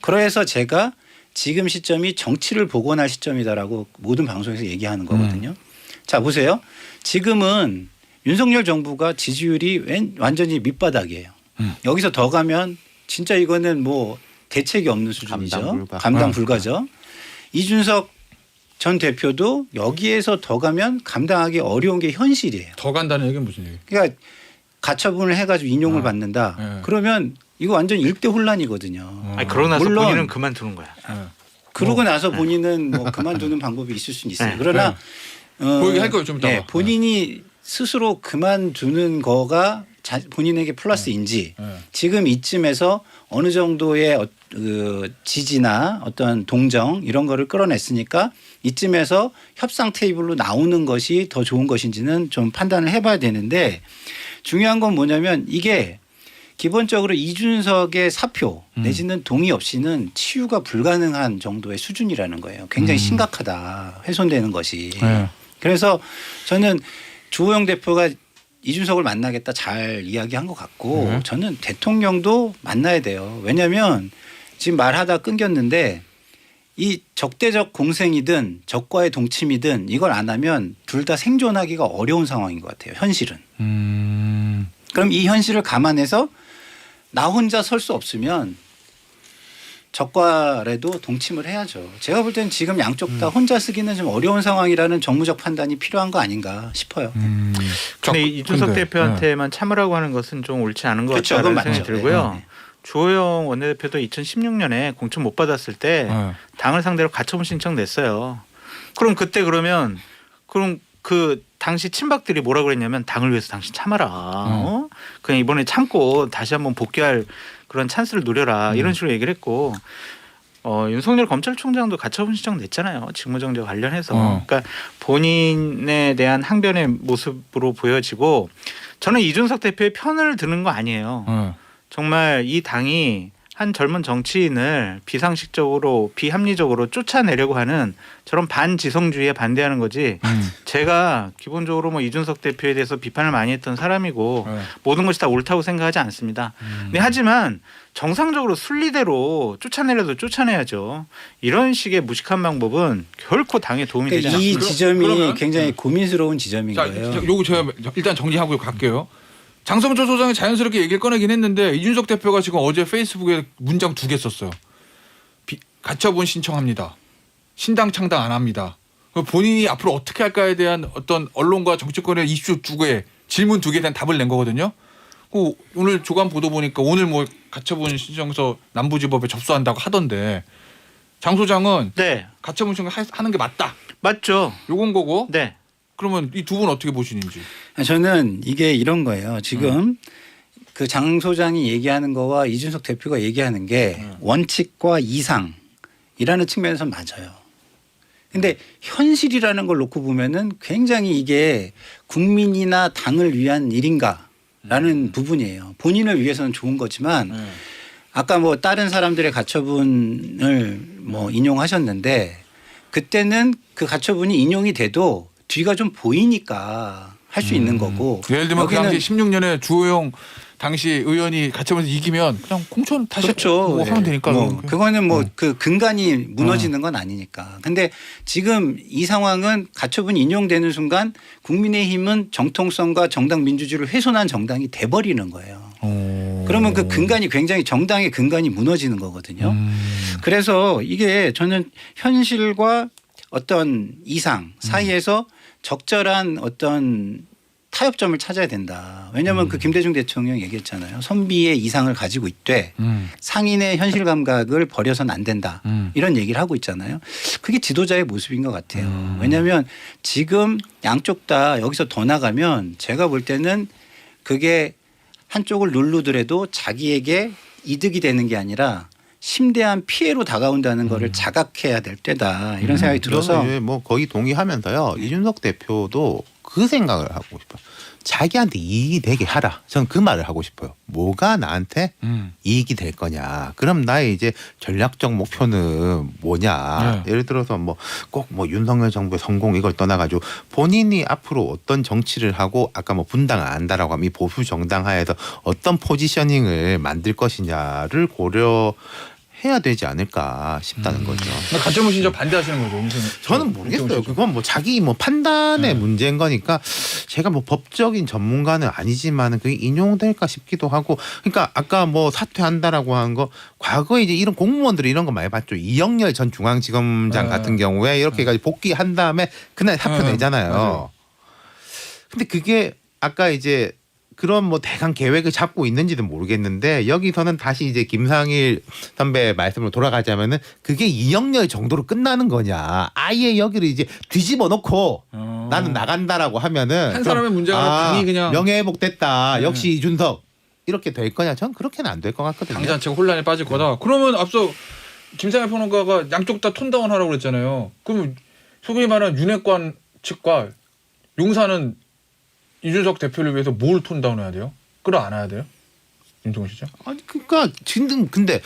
그래서 제가 지금 시점이 정치를 복원할 시점이다라고 모든 방송에서 얘기하는 거거든요. 자 보세요. 지금은 윤석열 정부가 지지율이 완전히 밑바닥이에요. 여기서 더 가면 진짜 이거는 뭐 대책이 없는 수준이죠. 감당 불가죠. 이준석 전 대표도 여기에서 더 가면 감당하기 어려운 게 현실이에요. 더 간다는 얘기는 무슨 얘기예요? 그러니까 가처분을 해가지고 인용을 받는다. 그러면 이거 완전 일대 혼란이거든요. 아니 그러고 나서 물론 본인은 그만두는 거야. 그러고 나서 본인은 뭐 그만두는 방법이 있을 수는 있어요. 그러나 그 얘기 할 거예요 좀 이따가. 본인이 스스로 그만두는 거가 본인에게 플러스인지 지금 이쯤에서 어느 정도의 그 지지나 어떤 동정 이런 거를 끌어냈으니까 이쯤에서 협상 테이블로 나오는 것이 더 좋은 것인지는 좀 판단을 해봐야 되는데 중요한 건 뭐냐면 이게 기본적으로 이준석의 사표 내지는 동의 없이는 치유가 불가능한 정도의 수준이라는 거예요. 굉장히 심각하다. 훼손되는 것이. 그래서 저는 주호영 대표가 이준석을 만나겠다 잘 이야기한 것 같고 저는 대통령도 만나야 돼요. 왜냐하면 지금 말하다 끊겼는데 이 적대적 공생이든 적과의 동침이든 이걸 안 하면 둘 다 생존하기가 어려운 상황인 것 같아요. 현실은. 그럼 이 현실을 감안해서 나 혼자 설 수 없으면 적과라도 동침을 해야죠. 제가 볼 때는 지금 양쪽 다 혼자 쓰기는 좀 어려운 상황이라는 정무적 판단이 필요한 거 아닌가 싶어요. 근데 이준석 대표한테만 참으라고 하는 것은 좀 옳지 않은 것 그렇죠. 같다는 그건 생각이 맞죠. 들고요. 네. 주호영 원내대표도 2016년에 공천 못 받았을 때 당을 상대로 가처분 신청 냈어요. 그럼 그때 그러면 그 당시 친박들이 뭐라 그랬냐면 당을 위해서 당신 참아라. 그냥 이번에 참고 다시 한번 복귀할 그런 찬스를 노려라. 이런 식으로 얘기를 했고 윤석열 검찰총장도 가처분 신청 냈잖아요. 직무정지 관련해서. 그러니까 본인에 대한 항변의 모습으로 보여지고 저는 이준석 대표의 편을 드는 거 아니에요. 정말 이 당이 한 젊은 정치인을 비상식적으로 비합리적으로 쫓아내려고 하는 저런 반지성주의에 반대하는 거지. 제가 기본적으로 뭐 이준석 대표에 대해서 비판을 많이 했던 사람이고 모든 것이 다 옳다고 생각하지 않습니다. 근데 하지만 정상적으로 순리대로 쫓아내려도 쫓아내야죠. 이런 식의 무식한 방법은 결코 당에 도움이 되지 그러니까 이 않습니다. 지점이 그러면 굉장히 고민스러운 지점인 자, 거예요. 요거 제가 일단 정리하고 갈게요. 장성철 소장이 자연스럽게 얘기를 꺼내긴 했는데 이준석 대표가 지금 어제 페이스북에 문장 2개 썼어요. 가처분 신청합니다. 신당 창당 안 합니다. 본인이 앞으로 어떻게 할까에 대한 어떤 언론과 정치권의 이슈 2개, 질문 2개에 대한 답을 낸 거거든요. 오늘 조간 보도 보니까 오늘 뭐 가처분 신청서 남부지법에 접수한다고 하던데 장 소장은 네, 가처분 신청하는 게 맞다. 맞죠. 요건 거고. 네. 그러면 이 두 분 어떻게 보시는지. 저는 이게 이런 거예요. 지금 그 장 소장이 얘기하는 거와 이준석 대표가 얘기하는 게 원칙과 이상이라는 측면에서 맞아요. 근데 현실이라는 걸 놓고 보면은 굉장히 이게 국민이나 당을 위한 일인가라는 부분이에요. 본인을 위해서는 좋은 거지만 아까 뭐 다른 사람들의 가처분을 뭐 인용하셨는데 그때는 그 가처분이 인용이 돼도 뒤가 좀 보이니까 할 수 있는 거고. 예를 들면 그 당시 16년에 주호영 당시 의원이 가처분에서 이기면 그냥 공천 다시 그렇죠. 뭐 하면 되니까. 그거는 뭐 그 근간이 무너지는 건 아니니까. 근데 지금 이 상황은 가처분이 인용되는 순간 국민의힘은 정통성과 정당 민주주의를 훼손한 정당이 돼버리는 거예요. 그러면 그 근간이 굉장히 정당의 근간이 무너지는 거거든요. 그래서 이게 저는 현실과 어떤 이상 사이에서 적절한 어떤 타협점을 찾아야 된다. 왜냐하면 그 김대중 대통령 얘기했잖아요. 선비의 이상을 가지고 있되 상인의 현실 감각을 버려서는 안 된다. 이런 얘기를 하고 있잖아요. 그게 지도자의 모습인 것 같아요. 왜냐하면 지금 양쪽 다 여기서 더 나가면 제가 볼 때는 그게 한쪽을 누르더라도 자기에게 이득이 되는 게 아니라 심대한 피해로 다가온다는 거를 자각해야 될 때다. 이런 생각이 들어서. 뭐 거의 동의하면서요. 이준석 대표도 그 생각을 하고 싶어요. 자기한테 이익이 되게 하라. 저는 그 말을 하고 싶어요. 뭐가 나한테 이익이 될 거냐. 그럼 나의 이제 전략적 목표는 뭐냐. 예를 들어서 뭐 꼭 뭐 윤석열 정부의 성공 이걸 떠나가지고 본인이 앞으로 어떤 정치를 하고 아까 뭐 분당 안 한다라고 하면 이 보수 정당 하에서 어떤 포지셔닝을 만들 것이냐를 고려해야 되지 않을까 싶다는 거죠. 가처분 신청 반대하시는 거죠. 저는 모르겠어요. 그건 뭐 자기 뭐 판단의 문제인 거니까 제가 뭐 법적인 전문가는 아니지만은 그게 인용될까 싶기도 하고. 그러니까 아까 뭐 사퇴한다라고 한 거 과거에 이제 이런 공무원들이 이런 거 많이 봤죠. 이영렬 전 중앙지검장 같은 경우에 이렇게 해가지고 복귀한 다음에 그날 사표 내잖아요. 근데 그게 아까 이제 그런 뭐 대강 계획을 잡고 있는지는 모르겠는데 여기서는 다시 이제 김상일 선배 말씀으로 돌아가자면은 그게 이영렬 정도로 끝나는 거냐. 아예 여기를 이제 뒤집어 놓고 나는 나간다라고 하면은 한 사람의 문제가 당이 그냥 명예회복됐다. 역시 이준석 이렇게 될 거냐? 전 그렇게는 안 될 것 같거든요. 당 자체가 혼란에 빠질 거다. 그러면 앞서 김상일 평론가가 양쪽 다 톤다운 하라고 그랬잖아요. 그럼 소위 말하는 윤핵관 측과 용산은 이준석 대표를 위해서 뭘 톤다운해야 돼요? 끌어안아야 돼요? 윤종훈 씨죠? 아니 그러니까 지금 근데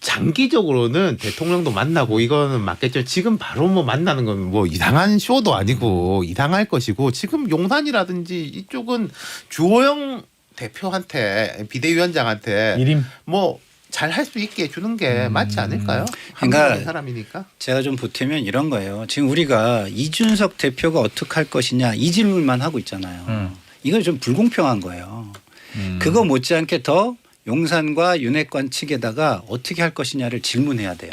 장기적으로는 대통령도 만나고 이거는 맞겠죠. 지금 바로 뭐 만나는 건 뭐 이상한 쇼도 아니고 이상할 것이고 지금 용산이라든지 이쪽은 주호영 대표한테 비대위원장한테 일임 뭐 잘 할 수 있게 해주는 게 맞지 않을까요? 그러니까 한국의 사람이니까. 제가 좀 보태면 이런 거예요. 지금 우리가 이준석 대표가 어떻게 할 것이냐 이 질문만 하고 있잖아요. 이건 좀 불공평한 거예요. 그거 못지않게 더 용산과 윤핵관 측에다가 어떻게 할 것이냐를 질문해야 돼요.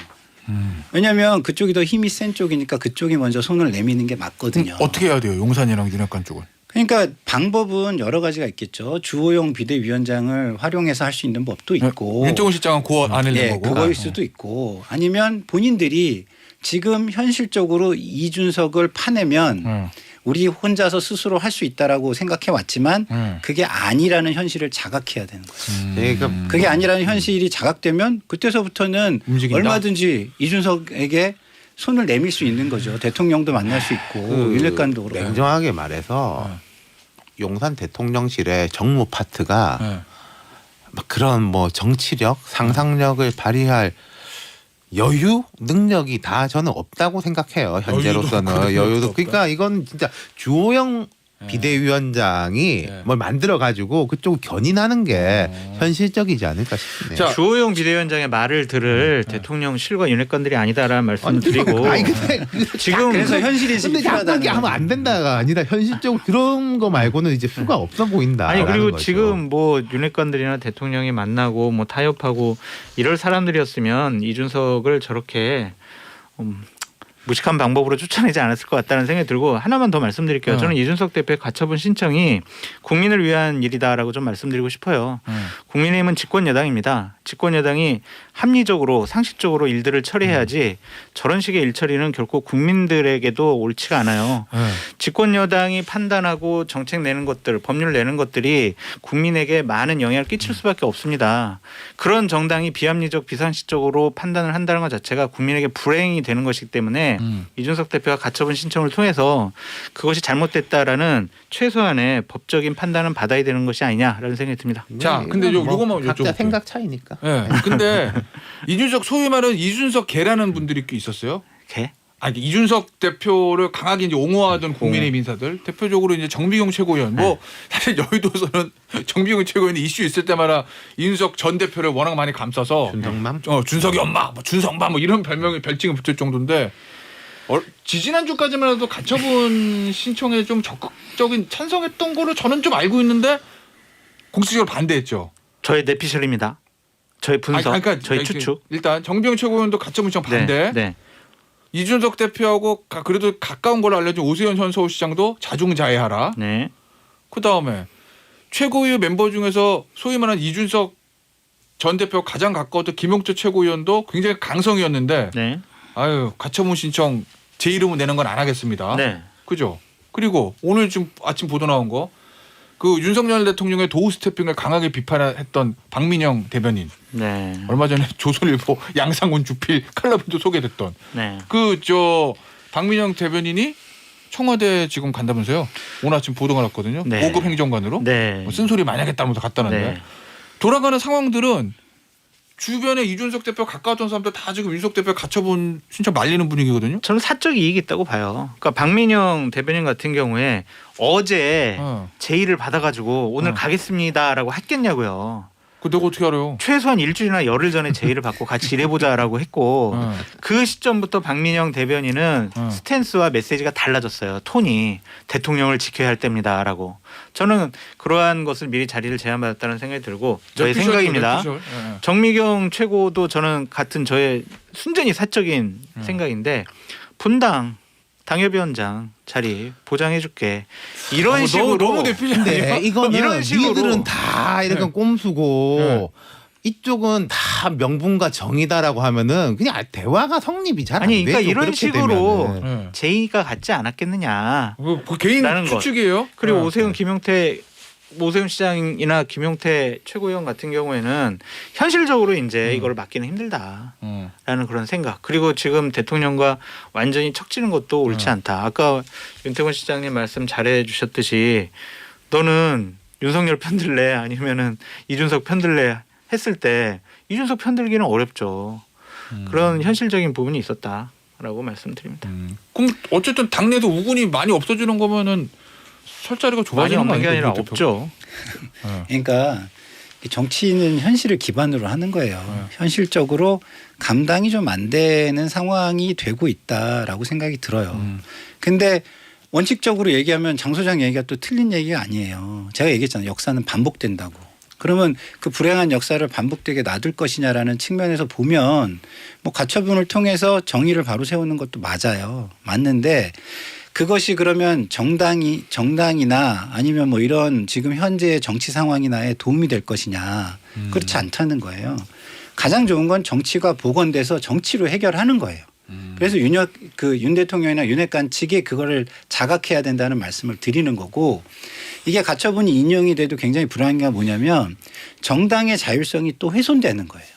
왜냐하면 그쪽이 더 힘이 센 쪽이니까 그쪽이 먼저 손을 내미는 게 맞거든요. 어떻게 해야 돼요? 용산이랑 윤핵관 쪽은. 그러니까 방법은 여러 가지가 있겠죠. 주호영 비대위원장을 활용해서 할 수 있는 법도 있고 윤종훈 실장은 그거 안 하는 거고. 그거일 수도 있고 아니면 본인들이 지금 현실적으로 이준석을 파내면 우리 혼자서 스스로 할 수 있다라고 생각해 왔지만 그게 아니라는 현실을 자각해야 되는 거죠. 그게 아니라는 현실이 자각되면 그때서부터는 움직인다? 얼마든지 이준석에게 손을 내밀 수 있는 거죠. 대통령도 만날 수 있고 윤핵관도 그렇고. 냉정하게 말해서 용산 대통령실의 정무 파트가 막 그런 뭐 정치력, 상상력을 발휘할 여유, 능력이 다 저는 없다고 생각해요. 현재로서는 여유도. 그러니까 이건 진짜 주호영 비대위원장이 뭘 만들어 가지고 그쪽을 견인하는 게 현실적이지 않을까 싶네요. 자, 주호영 비대위원장의 말을 들을 대통령실과 윤핵관들이 아니다라는 말씀을 드리고 아니 근데 지금 그래서 현실이 지금 근데 필요하다는 약하게 하면 안 된다가 아니라 현실적으로 그런 거 말고는 이제 수가 없어 보인다. 아니 그리고 지금 뭐 윤핵관들이나 대통령이 만나고 뭐 타협하고 이럴 사람들이었으면 이준석을 저렇게 무식한 방법으로 쫓아내지 않았을 것 같다는 생각이 들고 하나만 더 말씀드릴게요. 저는 이준석 대표의 가처분 신청이 국민을 위한 일이다라고 좀 말씀드리고 싶어요. 국민의힘은 집권 여당입니다. 집권 여당이 합리적으로 상식적으로 일들을 처리해야지 저런 식의 일 처리는 결코 국민들에게도 옳지가 않아요. 집권 여당이 판단하고 정책 내는 것들, 법률 내는 것들이 국민에게 많은 영향을 끼칠 수밖에 없습니다. 그런 정당이 비합리적, 비상식적으로 판단을 한다는 것 자체가 국민에게 불행이 되는 것이기 때문에 이준석 대표가 가처분 신청을 통해서 그것이 잘못됐다라는 최소한의 법적인 판단은 받아야 되는 것이 아니냐라는 생각이 듭니다. 자, 근데 요거만 각자 여쭤볼게요. 생각 차이니까. 네. 근데 이준석 소위 말하는 이준석 개라는 분들이 꽤 있었어요. 개? 아니 이준석 대표를 강하게 이제 옹호하던 국민의힘 인사들 대표적으로 이제 정비용 최고위원 뭐 사실 여의도에서는 정비용 최고위원이 이슈 있을 때마다 이준석 전 대표를 워낙 많이 감싸서 준석맘? 준석이 엄마 뭐 준석맘 뭐 이런 별칭이 붙을 정도인데 지지난주까지만 해도 가처분 신청에 좀 적극적인 찬성했던 거로 저는 좀 알고 있는데 공식적으로 반대했죠. 저의 내피셜입니다. 저의 분석, 그러니까 저의 추측. 일단 정비용 최고위원도 가처분 신청 반대. 네. 이준석 대표하고 그래도 가까운 걸로 알려진 오세훈 현 서울시장도 자중자애하라. 네. 그다음에 최고위 멤버 중에서 소위 말하는 이준석 전 대표 가장 가까웠던 김용태 최고위원도 굉장히 강성이었는데 네. 아유 가처분 신청 제 이름은 내는 건 안 하겠습니다. 네. 그죠? 그리고 오늘 지금 아침 보도 나온 거 그 윤석열 대통령의 도우 스태핑을 강하게 비판했던 박민영 대변인. 네. 얼마 전에 조선일보 양상훈 주필 칼럼도 소개됐던 네. 박민영 대변인이 청와대 지금 간다면서요? 오늘 아침 보도가 났거든요. 네. 5급 행정관으로. 네. 뭐 쓴소리 많이 하겠다면서 갔다는데. 네. 돌아가는 상황들은 주변에 이준석 대표 가까웠던 사람들 다 지금 이준석 대표 가처분 신청 말리는 분위기거든요. 저는 사적 이익이 있다고 봐요. 그러니까 박민영 대변인 같은 경우에 어제 제의를 받아가지고 오늘 가겠습니다라고 했겠냐고요. 그 내가 어떻게 알아요? 최소한 일주일이나 열흘 전에 제의를 받고 같이 일해보자라고 했고 그 시점부터 박민영 대변인은 스탠스와 메시지가 달라졌어요. 톤이 대통령을 지켜야 할 때입니다라고. 저는 그러한 것을 미리 자리를 제안받았다는 생각이 들고 저의 생각입니다. 정미경 최고도 저는 같은 저의 순전히 사적인 생각인데 분당 당협위원장 자리 보장해줄게. 이런 식으로 너무 대표님 근데 이거는 이런 식으로. 니들은 다 이렇게 네. 꼼수고 이쪽은 다 명분과 정의다라고 하면은 그냥 대화가 성립이 잘 안 아니, 되죠. 그러니까 이런 그렇게 식으로 되면은. 네. 제의가 갖지 않았겠느냐. 그 개인 라는 것. 추측이에요. 그리고 네. 오세훈 시장이나 김용태 최고위원 같은 경우에는 현실적으로 이제 이걸 막기는 힘들다라는 그런 생각. 그리고 지금 대통령과 완전히 척지는 것도 옳지 않다. 아까 윤태곤 시장님 말씀 잘해 주셨듯이 너는 윤석열 편들래 아니면은 이준석 편들래 했을 때 이준석 편들기는 어렵죠. 그런 현실적인 부분이 있었다라고 말씀드립니다. 그럼 어쨌든 당내에서 우군이 많이 없어지는 거면은 설 자리가 많이 좁아지는 거 없는 게 아니에요? 아니라 없죠. 그러니까 정치는 현실을 기반으로 하는 거예요. 현실적으로 감당이 좀 안 되는 상황이 되고 있다라고 생각이 들어요. 근데 원칙적으로 얘기하면 장 소장 얘기가 또 틀린 얘기가 아니에요. 제가 얘기했잖아요. 역사는 반복된다고. 그러면 그 불행한 역사를 반복되게 놔둘 것이냐라는 측면에서 보면 뭐 가처분을 통해서 정의를 바로 세우는 것도 맞아요. 맞는데 그것이 그러면 정당이나 아니면 뭐 이런 지금 현재의 정치 상황이나에 도움이 될 것이냐. 그렇지 않다는 거예요. 가장 좋은 건 정치가 복원돼서 정치로 해결하는 거예요. 그래서 윤 대통령이나 윤핵관 측이 그거를 자각해야 된다는 말씀을 드리는 거고 이게 가처분이 인용이 돼도 굉장히 불안한 게 뭐냐면 정당의 자율성이 또 훼손되는 거예요.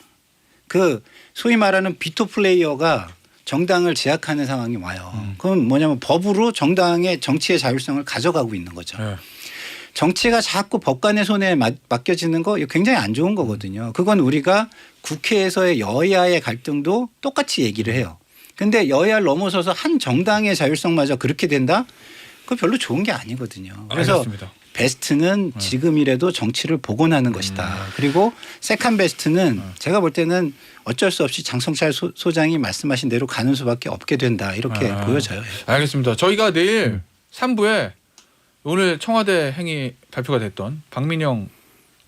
그 소위 말하는 비토 플레이어가 정당을 제약하는 상황이 와요. 그건 뭐냐면 법으로 정당의 정치의 자율성을 가져가고 있는 거죠. 네. 정치가 자꾸 법관의 손에 맡겨지는 거 이거 굉장히 안 좋은 거거든요. 그건 우리가 국회에서의 여야의 갈등도 똑같이 얘기를 해요. 근데 여야를 넘어서서 한 정당의 자율성마저 그렇게 된다? 그거 별로 좋은 게 아니거든요. 그래서 알겠습니다. 베스트는 지금이라도 정치를 복원하는 것이다. 그리고 세컨 베스트는 제가 볼 때는 어쩔 수 없이 장성철 소장이 말씀하신 대로 가는 수밖에 없게 된다. 이렇게 보여져요. 알겠습니다. 저희가 내일 3부에 오늘 청와대 행위 발표가 됐던 박민영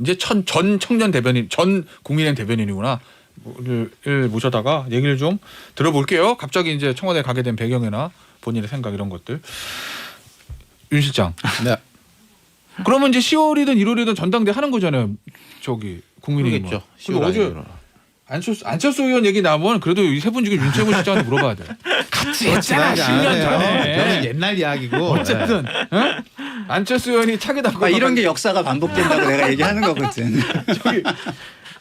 이제 전 청년 대변인 전 국민의힘 대변인이구나. 를 모셔다가 얘기를 좀 들어볼게요. 갑자기 이제 청와대 가게 된 배경이나 본인의 생각 이런 것들. 윤 실장. 네. 그러면 이제 10월이든 1월이든 전당대 하는 거잖아요. 저기 국민의힘. 그러겠죠. 그리고 어제 안철수 의원 얘기 나오면 그래도 이 세 분 중에 윤채곤 실장한테 물어봐야 돼. 같이 했잖아. 10년 전에. 저는 옛날 이야기고. 어쨌든 안철수 의원이 차게 담고 이런 게 역사가 반복된다고 내가 얘기하는 거거든. 저기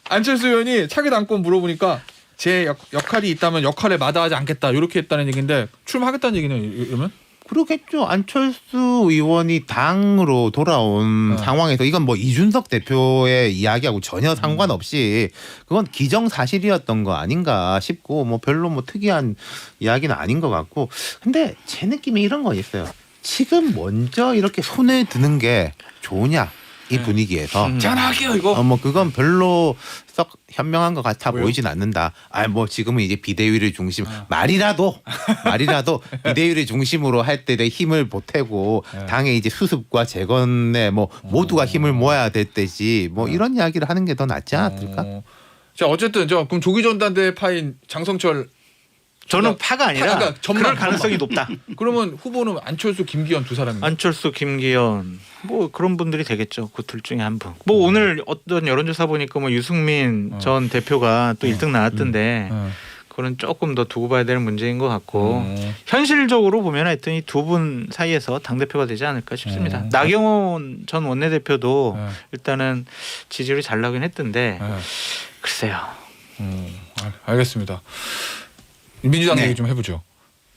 안철수 의원이 차기 당권 물어보니까 제 역할이 있다면 역할에 마다하지 않겠다 이렇게 했다는 얘기인데 출마하겠다는 얘기는 이러면? 그렇겠죠. 안철수 의원이 당으로 돌아온 상황에서 이건 뭐 이준석 대표의 이야기하고 전혀 상관없이 그건 기정사실이었던 거 아닌가 싶고 뭐 별로 뭐 특이한 이야기는 아닌 것 같고 근데 제 느낌이 이런 거 있어요. 지금 먼저 이렇게 손에 드는 게 좋으냐 이 분위기에서 제가 할게요 이거. 뭐 그건 별로 썩 현명한 것 같아 보이진 않는다. 뭐 지금은 이제 비대위를 중심 말이라도 비대위를 중심으로 할 때 힘을 보태고 당의 이제 수습과 재건에 뭐 모두가 힘을 모아야 될 때지 뭐 이런 이야기를 하는 게 더 낫지 않았을까? 자 어쨌든 그럼 조기 전당대 파인 장성철 저는 파가 아니라 그러니까 그럴 가능성이 높다. 그러면 후보는 안철수, 김기현 두 사람입니다. 안철수, 김기현 뭐 그런 분들이 되겠죠. 그 둘 중에 한 분. 뭐 오늘 어떤 여론조사 보니까 뭐 유승민 전 대표가 또 1등 나왔던데 그거는 조금 더 두고 봐야 되는 문제인 것 같고 현실적으로 보면 하여튼 이 두 분 사이에서 당 대표가 되지 않을까 싶습니다. 나경원 전 원내대표도 일단은 지지율이 잘 나긴 했던데 글쎄요. 알겠습니다. 민주당 네. 얘기 좀 해보죠.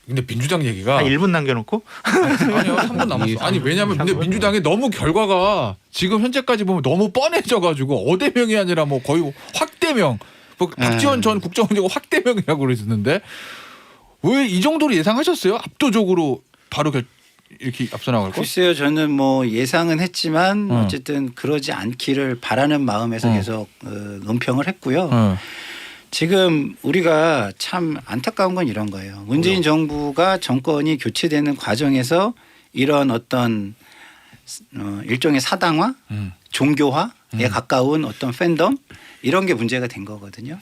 근데 민주당 얘기가 1분 남겨놓고 아니요 3분 남았어. 아니 왜냐하면 근데 민주당이 너무 결과가 지금 현재까지 보면 너무 뻔해져가지고 어대명이 아니라 뭐 거의 확대명. 뭐 박지원 전 국정원장이 확대명이라고 그러셨는데 왜 이 정도로 예상하셨어요? 압도적으로 바로 이렇게 앞서 나갈 거? 글쎄요, 저는 뭐 예상은 했지만 어쨌든 그러지 않기를 바라는 마음에서 계속 논평을 했고요. 지금 우리가 참 안타까운 건 이런 거예요. 문재인 정부가 정권이 교체되는 과정에서 이런 어떤 일종의 사당화, 종교화에 가까운 어떤 팬덤 이런 게 문제가 된 거거든요.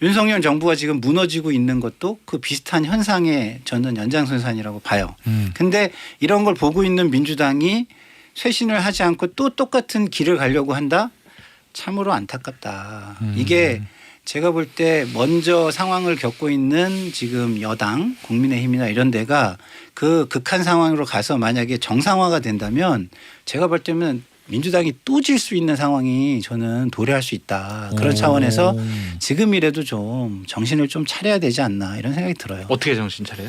윤석열 정부가 지금 무너지고 있는 것도 그 비슷한 현상의 저는 연장선상이라고 봐요. 근데 이런 걸 보고 있는 민주당이 쇄신을 하지 않고 또 똑같은 길을 가려고 한다? 참으로 안타깝다. 이게 제가 볼 때 먼저 상황을 겪고 있는 지금 여당, 국민의힘이나 이런 데가 그 극한 상황으로 가서 만약에 정상화가 된다면 제가 볼 때는 민주당이 또 질 수 있는 상황이 저는 도래할 수 있다. 그런 차원에서 지금이라도 좀 정신을 좀 차려야 되지 않나 이런 생각이 들어요. 어떻게 정신 차려요?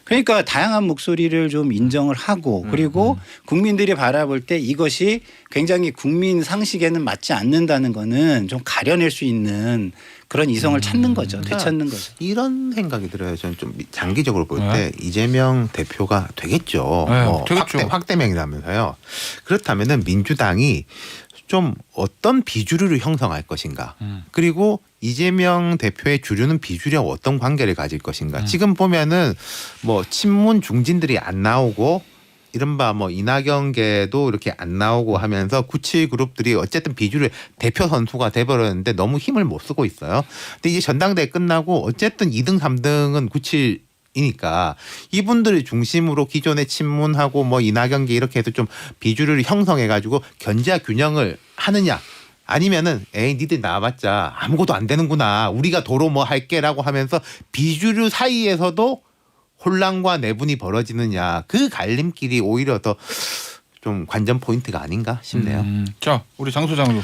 그러니까 다양한 목소리를 좀 인정을 하고 그리고 국민들이 바라볼 때 이것이 굉장히 국민 상식에는 맞지 않는다는 거는 좀 가려낼 수 있는 그런 이성을 찾는 거죠. 되찾는 거죠. 이런 생각이 들어요. 저는 좀 장기적으로 볼 때 이재명 대표가 되겠죠. 네, 뭐 되겠죠. 확대명이라면서요. 그렇다면은 민주당이 좀 어떤 비주류를 형성할 것인가. 그리고 이재명 대표의 주류는 비주류와 어떤 관계를 가질 것인가. 지금 보면은 뭐 친문 중진들이 안 나오고 이른바 뭐 이낙연계도 이렇게 안 나오고 하면서 97 그룹들이 어쨌든 비주류의 대표 선수가 돼버렸는데 너무 힘을 못 쓰고 있어요. 근데 이제 전당대회 끝나고 어쨌든 2등, 3등은 97 이니까 이분들을 중심으로 기존의 친문하고 뭐 이낙연계 이렇게 해서 좀 비주류를 형성해 가지고 견제와 균형을 하느냐 아니면은 에이 니들 나와봤자 아무것도 안 되는구나 우리가 도로 뭐 할게라고 하면서 비주류 사이에서도 혼란과 내분이 벌어지느냐 그 갈림길이 오히려 더 좀 관전 포인트가 아닌가 싶네요. 자, 우리 장 소장도.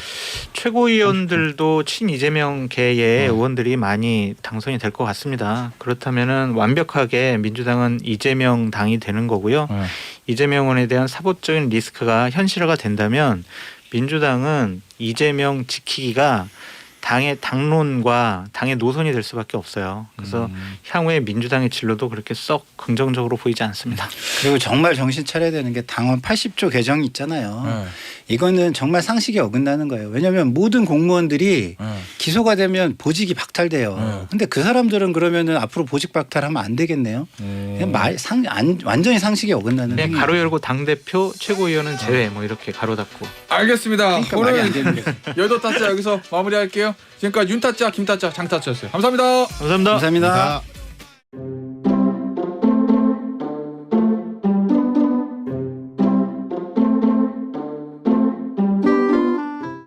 최고위원들도 친 이재명계의 의원들이 많이 당선이 될 것 같습니다. 그렇다면은 완벽하게 민주당은 이재명 당이 되는 거고요. 이재명 의원에 대한 사법적인 리스크가 현실화가 된다면 민주당은 이재명 지키기가 당의 당론과 당의 노선이 될 수밖에 없어요. 그래서 향후에 민주당의 진로도 그렇게 썩 긍정적으로 보이지 않습니다. 그리고 정말 정신 차려야 되는 게 당원 80조 개정이 있잖아요. 이거는 정말 상식에 어긋나는 거예요. 왜냐하면 모든 공무원들이 기소가 되면 보직이 박탈돼요. 근데 그 사람들은 그러면은 앞으로 보직 박탈하면 안 되겠네요. 그냥 완전히 상식에 어긋나는 그냥 행위예요. 가로 열고 당 대표 최고위원은 제외 뭐 이렇게 가로 닫고. 알겠습니다. 그러니까 말이 안 오늘 되는 게. 여덟 타짜 여기서 마무리할게요. 지금까지 윤타짜, 김타짜, 장타짜였어요. 감사합니다. 감사합니다. 감사합니다. 감사합니다.